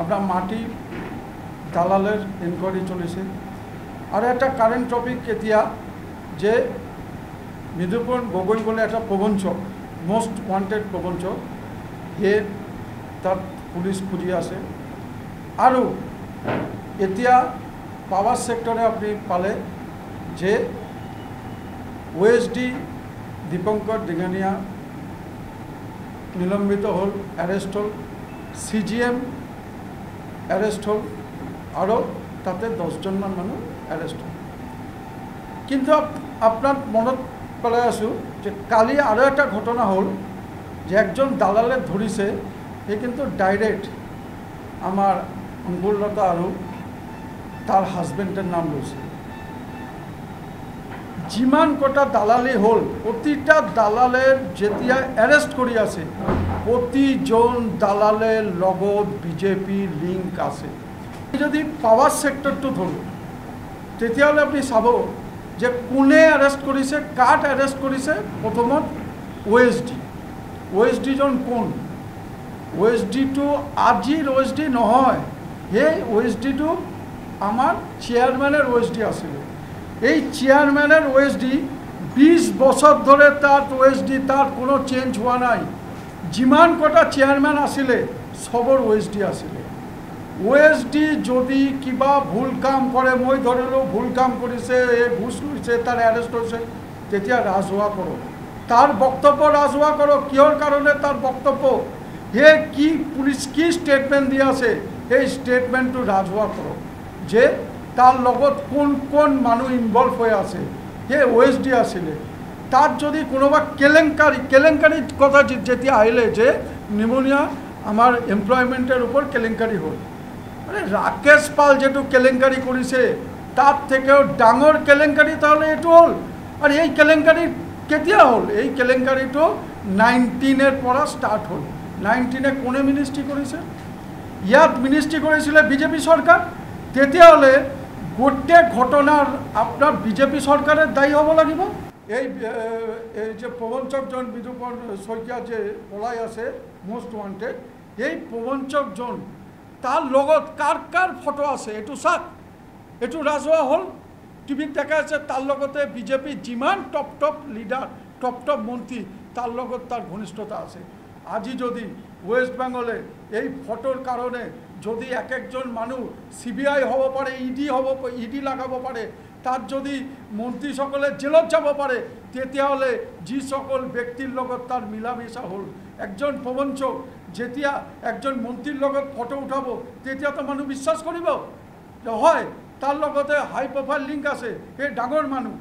আপনার মাটি দালালের এনকোয়ারি চলেছে। আর একটা কারেন্ট টপিক এতিয়া যে মৃদুপন গগৈ বলে একটা প্রবঞ্চক, মোস্ট ওয়ান্টেড প্রবঞ্চক, হে তার পুলিশ খুঁজি আছে। আর এতিয়া পাওয়ার সেক্টরে আপনি পালে যে ওএসডি দীপঙ্কর ডিঙানিয়া নিলম্বিত হল, অ্যারেস্ট হল, সিজিএম অ্যারেস্ট হল, আরও তাতে 10 জনমান মানুষ অ্যারেস্ট হল। কিন্তু আপনার মনত পেলাই আছো যে কালি আরও একটা ঘটনা হল যে একজন দালালে ধরিছে, সে কিন্তু ডাইরেক্ট আমার অঙ্কুরলতা আর তার হাজবেন্ডের নাম লৈছে। যিমান কটা দালালি হল, প্রতিটা দালালের যেতিয়া অ্যারেস্ট করি আছে, প্রতিজন দালালের লগত বিজেপি লিঙ্ক আছে। যদি পাওয়ার সেক্টরটো ধরো তেতিয়াহ'লে আপনি চাব যে কোনে অ্যারেস্ট কৰিছে, কাক অ্যাৰেস্ট কৰিছে। প্ৰথমত ওএসডিজন কোন? ওএসডিটো আজিৰ ওএসডি নহয়, সেই ওএসডিটো আমার চেয়ারম্যানের ওএসডি আছিল। এই চেয়ারম্যানের ওএসডি 20 বছর ধরে তার ওএসডি, তার কোনো চেঞ্জ হওয়া নাই। যিমান কটা চেয়ারম্যান আসলে সবর ওএসডি আসলে। ওএসডি যদি কিবা ভুল কাম করে, মই ধরিলো ভুল কাম করেছে, এ ঘুষ লৈছে, তার অ্যারেস্ট হয়েছে, তেতিয়া রাজহুয়া করো, তার বক্তব্য রাজহুয়া করো। কিহর কারণে তার বক্তব্য, হে কি পুলিশ কি স্টেটমেন্ট দিয়ে আছে, এই স্টেটমেন্টটো রাজহুয়া করো যে তার লগত কোন কোন মানুষ ইনভলভ হয়ে আছে। হে ওএসডি আসলে। তার যদি কোনোবা কেলেঙ্কারির কথা যেতিয়া আহিলে যে নিমোনিয়া আমার এমপ্লয়মেন্টের উপর কেলেঙ্কারি হল, মানে রাকেশ পাল যেটু কেলেঙ্কারি করেছে তার থেকেও ডাঙর কেলেঙ্কারি তাহলে এটু হল। আর এই কেলেঙ্কারি কেতিয়া হল? এই কেলেঙ্কারিটো 19-এর পৰা স্টার্ট হল। 19-এ কোনে মিনিস্ট্রি করেছে? ইয়াত মিনিস্ট্রি করেছিল বিজেপি সরকার। তেতিয়াহ'লে গোটেই ঘটনার আপনার বিজেপি সরকারের দায়ী হব লাগিব। এই যে প্রবঞ্চকজন বিদুপন শইকীয়া যে পলাই আছে মোস্ট ওয়ান্টেড, এই প্রবঞ্চকজন তার লগত কার কার ফটো আছে এটু চাক, এটু রাজহুয়া হল, টিভিত দেখা আছে। তার লগতে বিজেপি যিমান টপ লিডার, টপ মন্ত্রী, তার লগত তার ঘনিষ্ঠতা আছে। আজি যদি ওয়েস্ট বেঙ্গলে এই ফটোর কারণে যদি একজন মানুষ সিবিআই হব পারে, ইডি লাগাব পারে, তার যদি মন্ত্রী সকলে জেলত যাব পারে, তেতিয়াহ'লে যি সকল ব্যক্তির লগত তার মিলামিশা হল। একজন প্রবঞ্চক যেতিয়া একজন মন্ত্রীর লগত ফটো উঠাব, তেতিয়া তো মানুষ বিশ্বাস কৰিব যে হয় তাৰ লগতে হাই প্ৰোফাইল লিঙ্ক আছে, এই ডাঙৰ মানুষ।